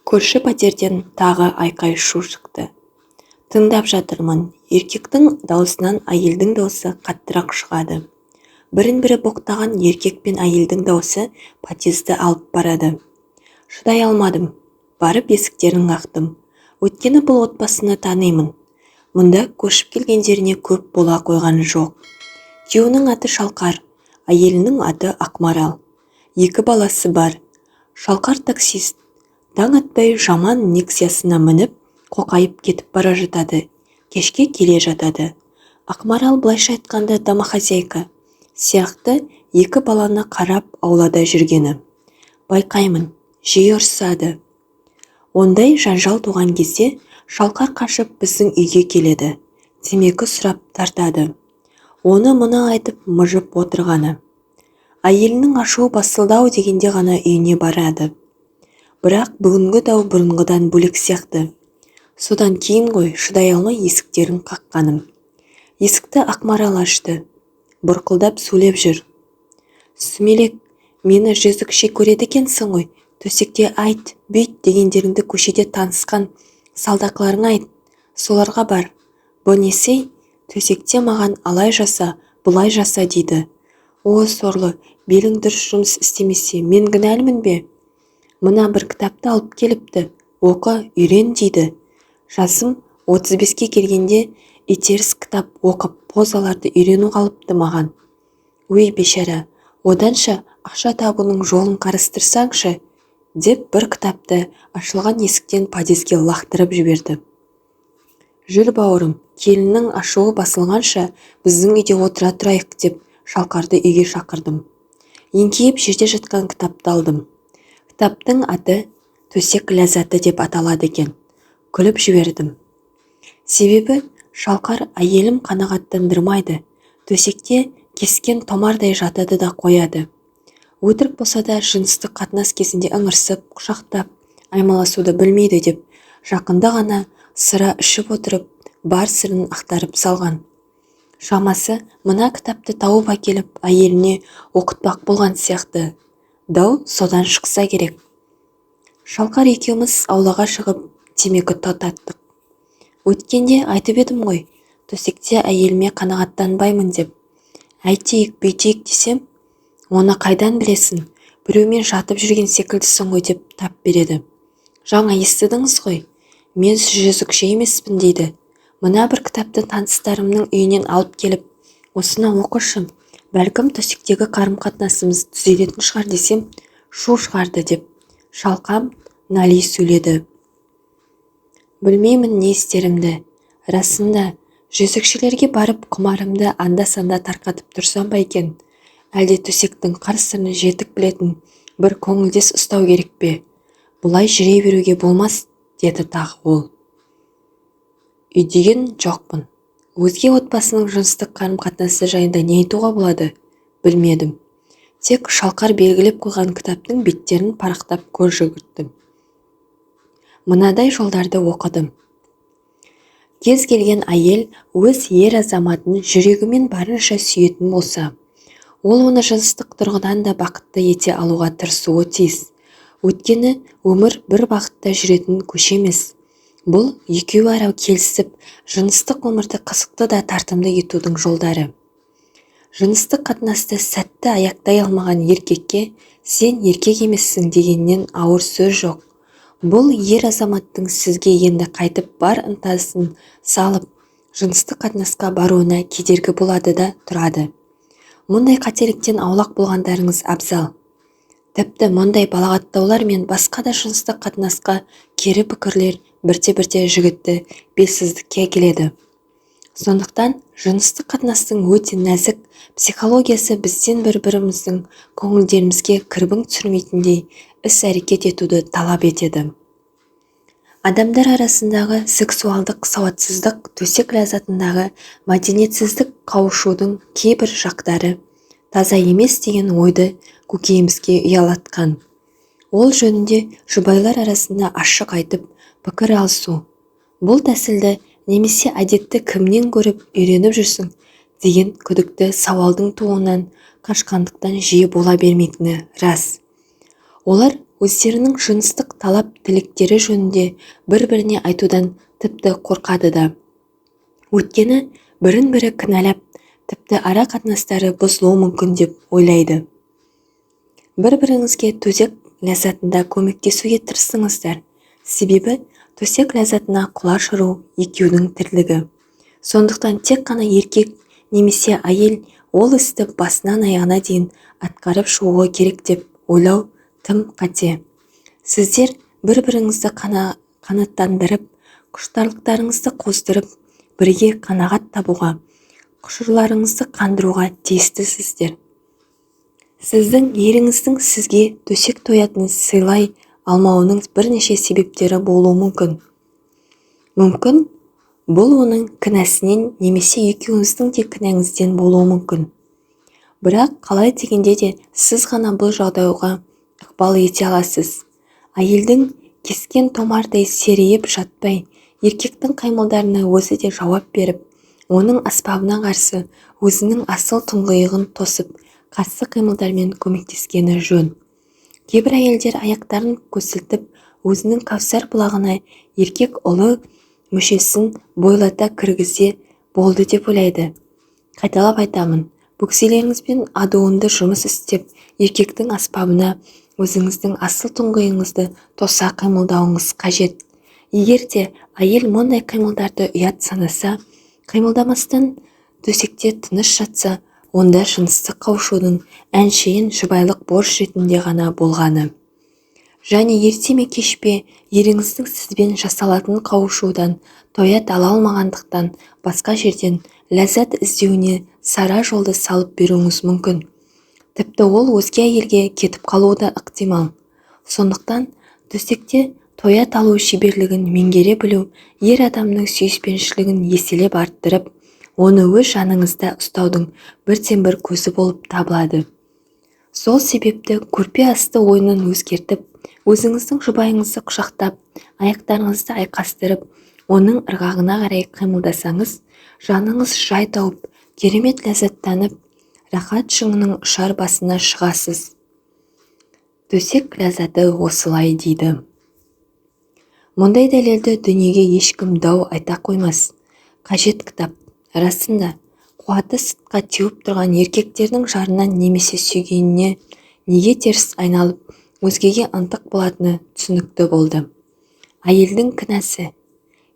Көрші пәтерден тағы айқай-шу шықты. Тыңдап жатырмын. Еркектің даусынан әйелдің даусы қаттырақ шығады. Бірін-бірі боқтаған еркек пен әйелдің даусы подъезді алып барады. Шыдай алмадым. Барып есіктерін қақтым. Өйткені бұл отбасыны танимын. Мұнда көшіп келгендеріне көп бола қойған жоқ. Күйеуінің аты Шалқар, әйелінің аты Ақмарал. 2 баласы бар. Шалқар таксист. Таң атпай жаман Нексиясына мініп, қоқайып кетіп бара жатады. Кешке келе жатады. Ақмарал былайша айтқанда домохозяйка сияқты 2 баланы қарап аулада жүргені. Байқаймын, жиі ұрсады. Ондай жанжал туған кезде Шалқар қашып біздің үйге келеді. Темекі сұрап тартады. Оны мұны айтып мыжып отырғаны. Әйелінің ашуы басылдау дегенде ғана үйіне барады. Бірақ бүгінгі дау бұрынғыдан бөлек сияқты. Содан кейін ғой шыдай алмай есіктерін қаққаным. Есікті Ақмарал ашты. Бұрқылдап сөйлеп жүр. Сүмелек, мені жезөкше көреді екенсің ғой. Төсекте айт, бүйт дегендеріңді көшеде танысқан салдақыларыңа айт. Соларға бар. Бөнесей, төсекте маған алай жаса, бұлай жаса дейді. О, сорлы, белің дұрыс жұмыс істемесе, мен кінәлімін бе? Мына бір кітапты алып келіпті. Оқы, үйрен дейді. Жасым 35-ке келгенде итеріс кітап оқып, позаларды үйрену қалыпты маған. Өй бешара, оданша ақша табуның жолын қарастырсаңшы, деп бір кітапты ашылған есіктен подъезге лақтырып жіберді. Жүр бауырым, келіннің ашуы басылғанша біздің үйде отыра тұрайық деп Шалқарды үйге шақырдым. Еңкейіп жерде жатқан кітапты алдым. Кітаптың аты «Төсек ләззаты» деп аталады екен. Күліп жібердім. Себебі Шалқар әйелім қанағаттандырмайды. Төсекте кескен томардай жатады да қояды. Өтірік болса да жыныстық қатынас кезінде ыңырсып, құшақтап, аймаласуды білмейді деп жақында ғана сыра ішіп отырып, бар сырын ақтарып салған. Шамасы мына кітапты тауып әкеліп әйеліне оқытпақ болған сияқты. Дау содан шықса керек. Шалқар екеуміз аулаға шығып темекі тұтаттық. Өткенде айтып едім ғой, төсекте әйеліме қанағаттанбаймын деп. Әйтейік, бүйтейік десем, оны қайдан білесің? Біреумен жатып жүрген секілдісің ғой деп тап береді. Жаңа естідіңіз ғой, мен жезөкше емеспін дейді. Мына бір кітапты таныстарымның үйінен алып келіп, осыны оқышы, бәлкім төсектегі қарым-қатынасымыз түзелетін шығар десем, шу шығарды деп шалқам нали сөйледі. Білмеймін не істерімді. Расында, жезөкшелерге барып құмарымды анда-санда тарқатып тұрсам ба екен? Әлде төсектің қыр-сырын жетік білетін бір көңілдес ұстау керек пе? Бұлай жүре беруге болмас, деді тағы ол. Үйдеген жоқпын. Өзге отбасының жыныстық қарым-қатынасы жайында не айтуға болады? Білмедім. Тек Шалқар белгілеп қойған кітаптың беттерін парақтап көз жүгірттім. Мынадай жолдарды оқыдым. Кез келген әйел өз ер азаматын жүрегімен барынша сүйетін болса, ол оны жыныстық тұрғыдан да бақытты ете алуға тырысуы тиіс. Өйткені өмір бір бақытта жүретін көше емес. Бұл екеуі ара келісіп, жыныстық өмірді қызықты да тартымды етудің жолдары. Жыныстық қатынасты сәтті аяқтай алмаған еркекке сен еркек емессің дегеннен ауыр сөз жоқ. Бұл ер азаматтың сізге енді қайтып бар ынтасын салып, жыныстық қатынасқа баруына кедергі болады да тұрады. Мұндай қателіктен аулақ болғандарыңыз абзал. Тіпті мұндай балағаттаулар мен басқа да жыныстық қатынасқа кері пікірлер бірте-бірте жігітті белсіздікке әкеледі. Сондықтан жыныстық қатынастың өте нәзік психологиясы бізден бір-біріміздің көңілдерімізге кірбің түсірмейтіндей іс-әрекет етуді талап етеді. Адамдар арасындағы сексуалдық сауатсыздық төсек ләззатындағы мәдениетсіздік қауышудың кейбір жақтары таза емес деген ойды көкейімізге ұялатқан. Ол жөнінде жұбайлар арасында ашық айтып, пікір алысу. Бұл тәсілді немесе әдетті кімнен көріп үйреніп жүрсің деген күдікті сауалдың туынан қашқандықтан жиі бола бермейтіні рас. Олар өздерінің жыныстық талап тілектері жөнінде бір-біріне айтудан тіпті қорқады да. Өйткені бірін-бірі кінәлап, тіпті ара қатынастары бұзылуы мүмкін деп ойлайды. Бір-біріңізге төсек ләззатында көмектесуге тырысыңыздар. Себебі төсек ләззатына құлаш ұру екеудің тірлігі. Сондықтан тек қана еркек немесе әйел ол істі басынан аяғына дейін атқарып шығуы керек деп ойлау тым қате. Сіздер бір-біріңізді қанаттандырып, құштарлықтарыңызды қоздырып, бірге қанағат табуға, құшырларыңызды қандыруға тиістісіздер. Сіздің еріңіздің сізге төсек тоятын сыйлай алмауының бірнеше себептері болуы мүмкін. Мүмкін, бұл оның кінәсінен немесе екеуіңіздің де кінәңізден болуы мүмкін. Бірақ қалай дегенде де сіз ғана бұл жағдайға ықпал ете аласыз. Әйелдің кескен томардай серейіп жатпай, еркектің қимылдарына өзі де жауап беріп, оның аспабына қарсы өзінің асыл тұңғиығын тосып, қарсы қимылдармен көмектескені жөн. Кейбір әйелдер аяқтарын көсілтіп, өзінің кәусар бұлағына еркек ұлы мүшесін бойлата кіргізе болды деп ойлайды. Қайталап айтамын, бөкселеріңізбен адуынды жұмыс істеп, еркектің аспабына өзіңіздің асыл тұңғиығыңызды тоса қимылдауыңыз қажет. Егер де әйел мұндай қимылдарды ұят санаса, қимылдамастан төсекте тыныш жатса, онда жыныстық қауышудың әншейін жұбайлық борыш ретінде ғана болғаны. Және ерте ме кеш пе еріңіздің сізбен жасалатын қауышудан тоят ала алмағандықтан басқа жерден ләззат іздеуіне сара жолды салып беруіңіз мүмкін. Тіпті ол өзге әйелге кетіп қалуы да ықтимал. Сондықтан төсекте тоят алу шеберлігін меңгере білу ер адамның сүйіспеншілігін еселеп арттырып, оны өз жаныңызда ұстаудың бірден-бір көзі болып табылады. Сол себепті көрпе асты ойынын өзгертіп, өзіңіздің жұбайыңызды құшақтап, аяқтарыңызды айқастырып, оның ырғағына қарай қимылдасаңыз, жаныңыз жай тауып, керемет ләззаттанып, рахат шыңының ұшар басына шығасыз. Төсек ләззаты осылай дейді. Мұндай дәлелді дүниеге ешкім дау айта қоймас. Қажет кітап. Расында, қуаты сыртқа теуіп тұрған еркектердің жарынан немесе сүйгеніне неге теріс айналып, өзгеге ынтық болатыны түсінікті болды. Әйелдің кінәсі.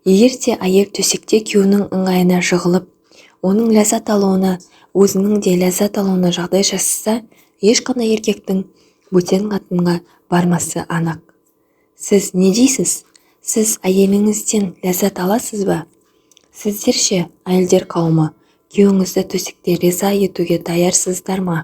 Егер де әйел төсекте күйеуінің ыңғайына жығылып, оның ләззат алуына, өзінің де ләззат алуына жағдай жасаса, ешқандай еркектің бөтен қатынға бармасы анық. Сіз не дейсіз? Сіз әйеліңізден ләззат аласыз ба? Сіздерше, әйелдер қауымы, күйеуіңізді төсекте риза етуге даярсыздар ма?